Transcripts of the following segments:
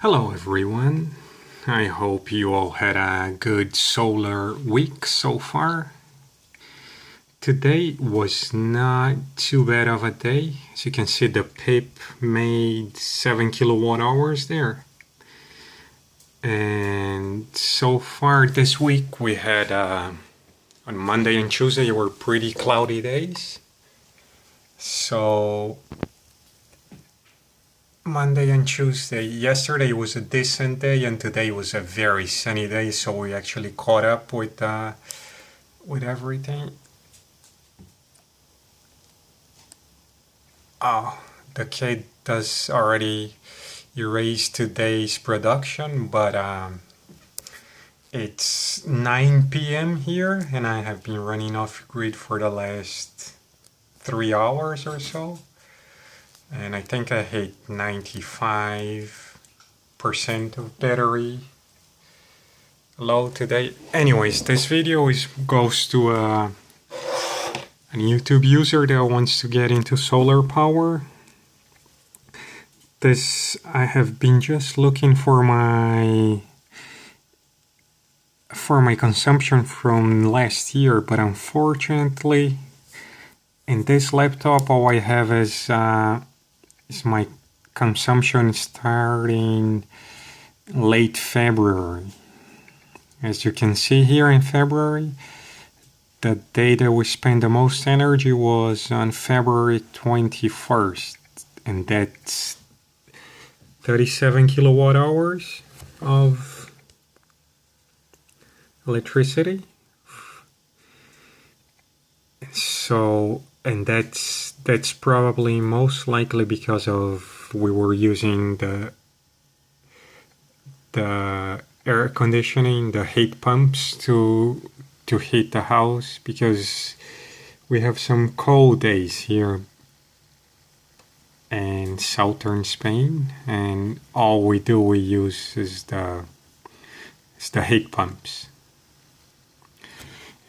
Hello everyone, I hope you all had a good solar week so far. Today was not too bad of a day. As you can see, the PIP made 7 kilowatt hours there. And so far this week we had on Monday and Tuesday were pretty cloudy days. So Monday and Tuesday. Yesterday was a decent day, and today was a very sunny day. So we actually caught up with everything. Oh, the kid does already erase today's production, but it's 9 p.m. here, and I have been running off grid for the last 3 hours or so. And I think I hit 95% of battery low today. Anyways, this video goes to a YouTube user that wants to get into solar power. I have been just looking for my consumption from last year, but unfortunately, in this laptop, all I have is my consumption starting late February. As you can see here in February, the day that we spent the most energy was on February 21st, and that's 37 kilowatt hours of electricity. So, and that's probably most likely because of we were using the air conditioning, the heat pumps to heat the house, because we have some cold days here in southern Spain, and all we use is the heat pumps.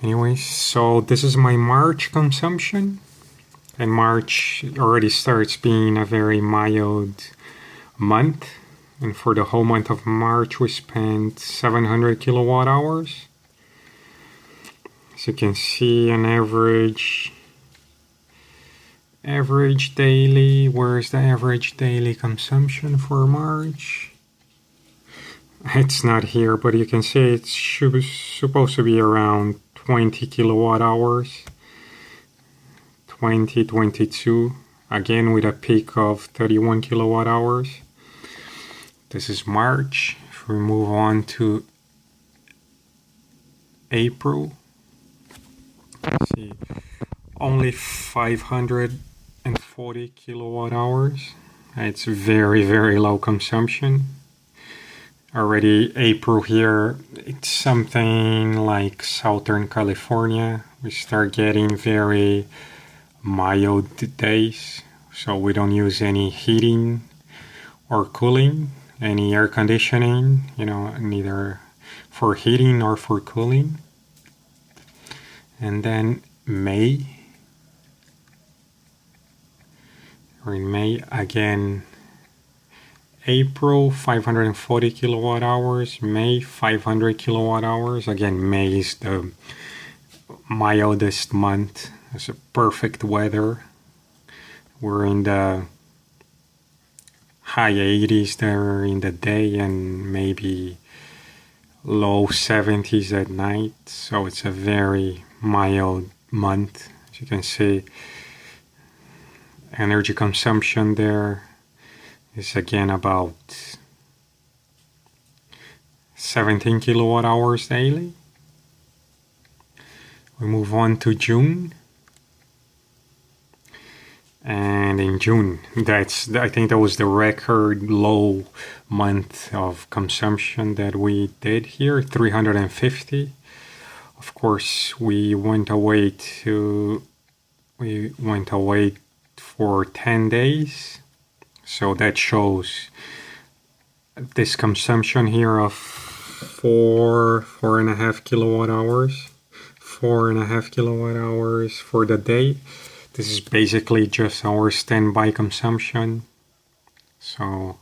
Anyways, so this is my March consumption, and March already starts being a very mild month, and for the whole month of March we spent 700 kilowatt hours. As you can see, an average daily, where's the average daily consumption for March? It's not here, but you can see it's supposed to be around 20 kilowatt hours, 22, again with a peak of 31 kilowatt hours. This is March. If we move on to April, let's see, only 540 kilowatt hours. It's very, very low consumption. Already April here, it's something like Southern California. We start getting very mild days, so we don't use any heating or cooling, any air conditioning, neither for heating or for cooling. And then May, or in May again, April 540 kilowatt hours, May 500 kilowatt hours. Again, May is the mildest month. It's a perfect weather. We're in the high 80s there in the day and maybe low 70s at night. So it's a very mild month. As you can see, energy consumption there is again about 17 kilowatt hours daily. We move on to June. And in June, I think that was the record low month of consumption that we did here, 350. Of course, we went away for 10 days. So that shows this consumption here of 4.5 kilowatt hours. 4.5 kilowatt hours for the day. This is basically just our standby consumption. So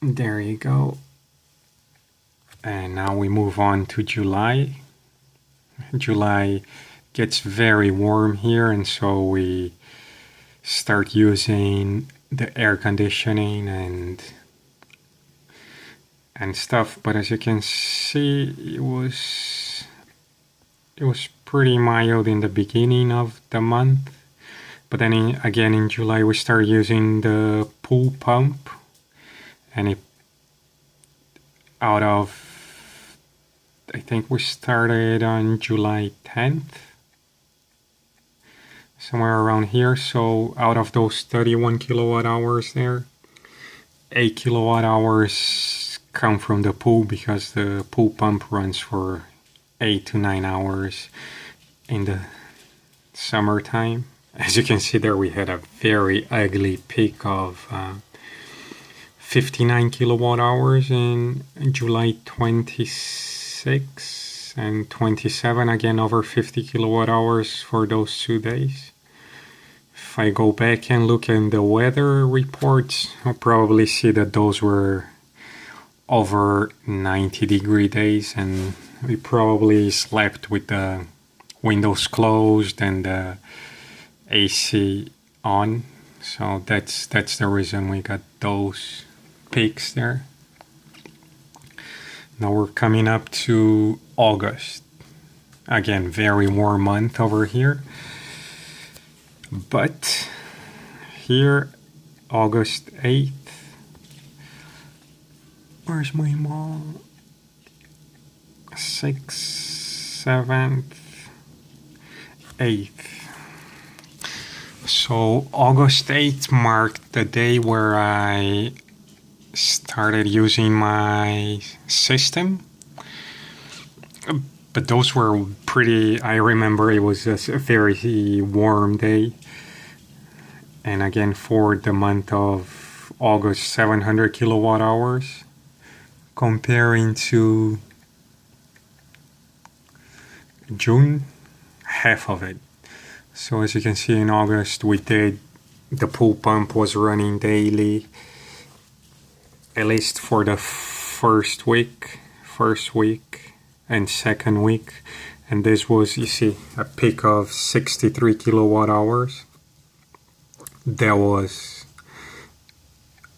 There you go. And now we move on to July. July gets very warm here, and so we start using the air conditioning and stuff. But as you can see, it was pretty mild in the beginning of the month. But then again in July we start using the pool pump, and it out of, I think we started on July 10th, somewhere around here. So out of those 31 kilowatt hours there, 8 kilowatt hours come from the pool, because the pool pump runs for 8 to 9 hours in the summertime. As you can see there, we had a very ugly peak of 59 kilowatt hours in July 26 and 27, again over 50 kilowatt hours for those 2 days. If I go back and look in the weather reports, I'll probably see that those were over 90-degree days, and we probably slept with the windows closed and the AC on. So that's the reason we got those peaks there. Now we're coming up to August. Again, very warm month over here. But here, August 8th. Where's my mom? 6th, 7th, 8th. So August 8th marked the day where I started using my system. But those were pretty, I remember it was just a very warm day. And again, for the month of August, 700 kilowatt hours, comparing to June, half of it. So as you can see, in August the pool pump was running daily, at least for the first week and second week. And this was, you see, a peak of 63 kilowatt hours. That was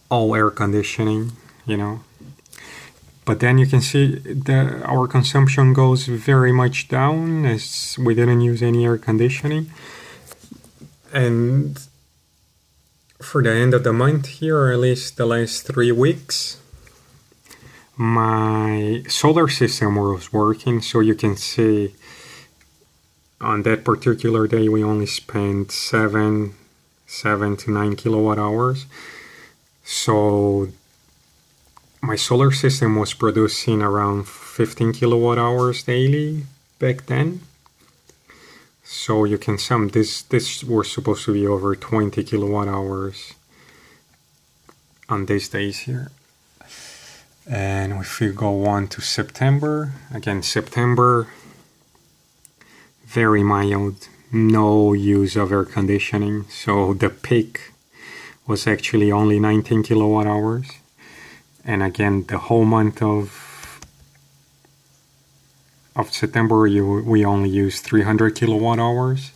all air conditioning, you know. But then you can see our consumption goes very much down, as we didn't use any air conditioning. And for the end of the month here, or at least the last 3 weeks, my solar system was working. So you can see on that particular day, we only spent 7 to 9 kilowatt hours. So my solar system was producing around 15 kilowatt hours daily back then. So you can sum this was supposed to be over 20 kilowatt hours on these days here. And if we go on to September, again, September, very mild, no use of air conditioning. So the peak was actually only 19 kilowatt hours. And again, the whole month of September, we only used 300 kilowatt hours.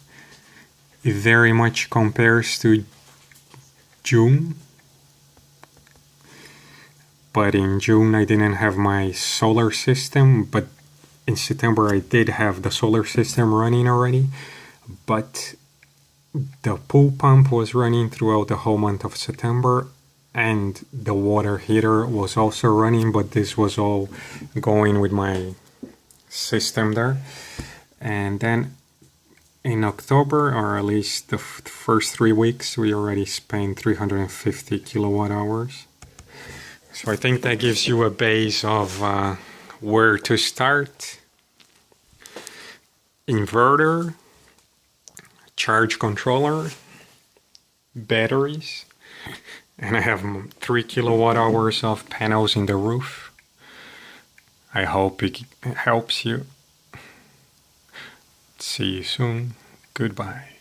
It very much compares to June. But in June, I didn't have my solar system. But in September, I did have the solar system running already. But the pool pump was running throughout the whole month of September. And the water heater was also running, but this was all going with my system there. And then in October, or at least the first 3 weeks, we already spent 350 kilowatt hours. So I think that gives you a base of where to start. Inverter, charge controller, batteries. And I have 3 kilowatt hours of panels in the roof. I hope it helps you. See you soon. Goodbye.